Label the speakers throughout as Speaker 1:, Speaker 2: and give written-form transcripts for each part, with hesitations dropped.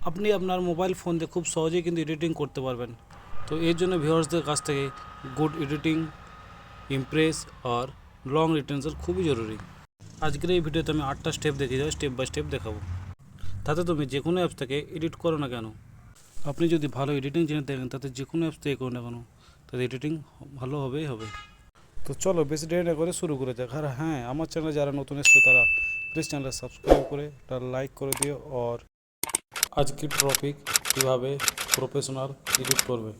Speaker 1: আপনি আপনার mobile phone দিয়ে খুব সহজেই কিন্তু এডিটিং করতে পারবেন। তো এর জন্য ভিউয়ার্সদের কাছ থেকে গুড এডিটিং, ইমপ্রেস আর লং রিটেনশন খুবই জরুরি। আজকের এই ভিডিওতে আমি 8টা স্টেপ দেখিয়ে যাবো, স্টেপ বাই স্টেপ দেখাবো। তাতে তুমি যে কোনো অ্যাপস থেকে এডিট করো না কেন, আপনি যদি ভালো এডিটিং জেনে থাকেন তাতে যে কোনো অ্যাপস থেকে করো না কেন, তাতে এডিটিং ভালো হবেই হবে। তো চলো বেশি দেরি না করে শুরু করে যাক। আর হ্যাঁ, আমার চ্যানেলে যারা নতুন এসছো তারা প্লিজ চ্যানেলটা সাবস্ক্রাইব করে একটা লাইক করে দিও। আর আজকের টপিক কীভাবে প্রফেশনাল এডিট করবে।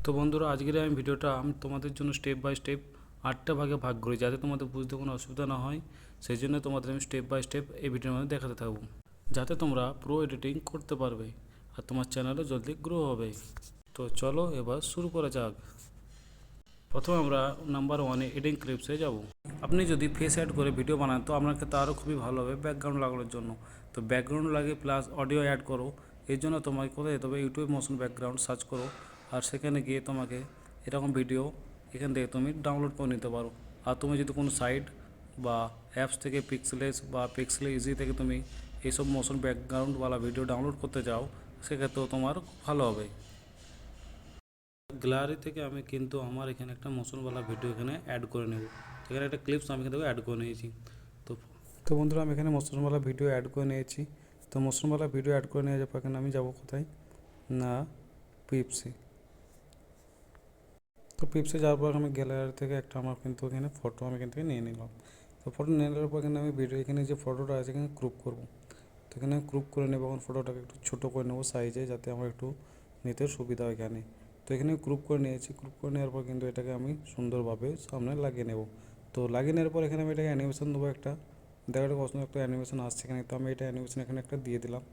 Speaker 1: তো বন্ধুরা, আজকের আমি ভিডিওটা আমি তোমাদের জন্য স্টেপ বাই স্টেপ 8টা ভাগে ভাগ করি, যাতে তোমাদের বুঝতে কোনো অসুবিধা না হয়। সেই জন্য তোমাদের আমি স্টেপ বাই স্টেপ এই ভিডিওর মধ্যে দেখাতে থাকবো, যাতে তোমরা প্রো এডিটিং করতে পারবে আর তোমার চ্যানেলও জলদি গ্রো হবে। তো চলো এবার শুরু করা যাক। প্রথমে আমরা নাম্বার 1 এডিটিং ক্লিপসে যাব। আপনি যদি ফেস অ্যাড করে ভিডিও বানান তো আপনার ক্ষেত্রে আরও খুবই ভালো হবে ব্যাকগ্রাউন্ড লাগানোর জন্য। তো ব্যাকগ্রাউন্ড লাগে প্লাস অডিও অ্যাড করো, এর জন্য তোমাকে কোথায় যেতে হবে, ইউটিউব মোশন ব্যাকগ্রাউন্ড সার্চ করো। আর সেখানে গিয়ে তোমাকে এরকম ভিডিও এখান থেকে তুমি ডাউনলোড করে নিতে পারো। আর তুমি যদি কোনো সাইট বা অ্যাপস থেকে পিক্সেলেস বা পিক্সেলে ইজি থেকে তুমি এইসব মোশন ব্যাকগ্রাউন্ডওয়ালা ভিডিও ডাউনলোড করতে যাও, সেক্ষেত্রেও তোমার ভালো হবে। গ্যালারি থেকে আমি কিন্তু আমার এখানে একটা মোশনওয়ালা ভিডিও এখানে অ্যাড করে নেব। এখানে একটা ক্লিপস আমি কিন্তু অ্যাড করে নিয়েছি। তো তো বন্ধুরা, আমি এখানে মোশনওয়ালা ভিডিও অ্যাড করে নিয়েছি। তো মোশনওয়ালা ভিডিও অ্যাড করে নিয়ে যাওয়ার পর এখানে আমি যাব কোথায় না, পিপসে। তো পিপসে যাওয়ার পর আমি গ্যালারি থেকে একটা আমার কিন্তু এখানে ফটো আমি এখান থেকে নিয়ে নিলাম। তো ফটো নিয়ে নেওয়ার পর এখানে আমি ভিডিও এখানে যে ফটোটা আছে এখানে ক্রপ করব। তো এখানে ক্রপ করে নেব, এবং ফটোটাকে একটু ছোটো করে নেব সাইজে, যাতে আমার একটু নিতে সুবিধা হয় এখানে। তো এখানে গ্রুপ করে নিয়েছি। গ্রুপ করে নেওয়ার পর কিন্তু এটাকে আমি সুন্দরভাবে সামনে লাগিয়ে নেব। তো লাগিয়ে নেওয়ার পর এখানে আমি এটাকে অ্যানিমেশন দেবো একটা। দেখো একটা পছন্দ একটা অ্যানিমেশন আসছে এখানে, তো আমি এটা অ্যানিমেশন এখানে একটা দিয়ে দিলাম।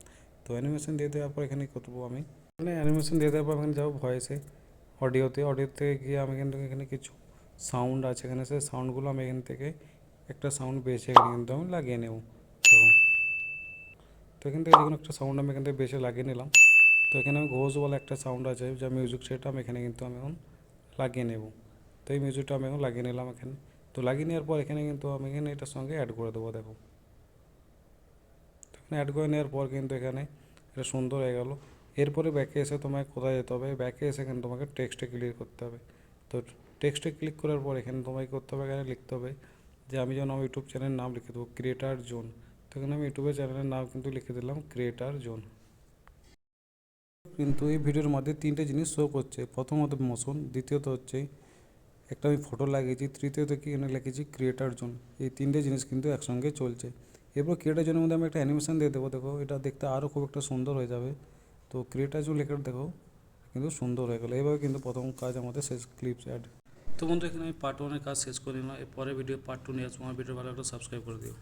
Speaker 1: তো অ্যানিমেশন দিয়ে দেওয়ার পর এখানে করবো আমি মানে অ্যানিমেশন দিয়ে দেওয়ার পর এখানে যাবো ভয়েসে, অডিওতে গিয়ে আমি কিন্তু এখানে কিছু সাউন্ড আছে এখানে, সেই সাউন্ডগুলো আমি এখান থেকে একটা সাউন্ড বেছে এখানে কিন্তু আমি লাগিয়ে নেব। তো এখান থেকে যে কোনো একটা সাউন্ড আমি এখান থেকে বেছে লাগিয়ে নিলাম। তো এখানে আমি ঘোষ বলে একটা সাউন্ড আছে যা মিউজিক, সেটা আমি এখানে কিন্তু আমি এখন লাগিয়ে নেব। তো এই মিউজিকটা আমি এখন লাগিয়ে নিলাম এখানে। তো লাগিয়ে নেওয়ার পর এখানে কিন্তু আমি এখানে এটার সঙ্গে অ্যাড করে দেবো। দেখো, তো এখানে অ্যাড করে নেওয়ার পর কিন্তু এখানে এটা সুন্দর হয়ে গেল। এরপরে ব্যাকে এসে তোমাকে কোথায় যেতে হবে, ব্যাকে এসে এখানে তোমাকে টেক্সটে ক্লিক করতে হবে। তো টেক্সটে ক্লিক করার পর এখানে তোমাকে করতে হবে, এখানে লিখতে হবে যে আমি যেন আমার ইউটিউব চ্যানেলের নাম লিখে দেবো ক্রিয়েটার জোন। তো এখানে আমি ইউটিউবের চ্যানেলের নাম কিন্তু লিখে দিলাম ক্রিয়েটার জোন। কিন্তু এই ভিডিওর মধ্যে 3টে জিনিস শো করছে। প্রথমত মোশন, দ্বিতীয়ত হচ্ছে একটা আমি ফটো লাগিয়েছি, তৃতীয়ত কি এখানে লিখেছি ক্রিয়েটার জোন। এই 3টে জিনিস কিন্তু একসঙ্গে চলছে। এরপর ক্রিয়েটার জোনের মধ্যে আমি একটা অ্যানিমেশন দিয়ে দেবো। দেখো, এটা দেখতে আরও খুব একটা সুন্দর হয়ে যাবে। তো ক্রিয়েটার জোন লেখাটা দেখো কিন্তু সুন্দর হয়ে গেলো। এইভাবে কিন্তু প্রথম কাজ আমাদের শেষ, ক্লিপস অ্যাড। তো বন্ধু, এখানে আমি পার্ট 1-এর কাজ শেষ করে নিলাম। এরপরে ভিডিও পার্ট 2 নিয়ে আসবো। আমার ভিডিও ভালো লাগলে সাবস্ক্রাইব করে দিও।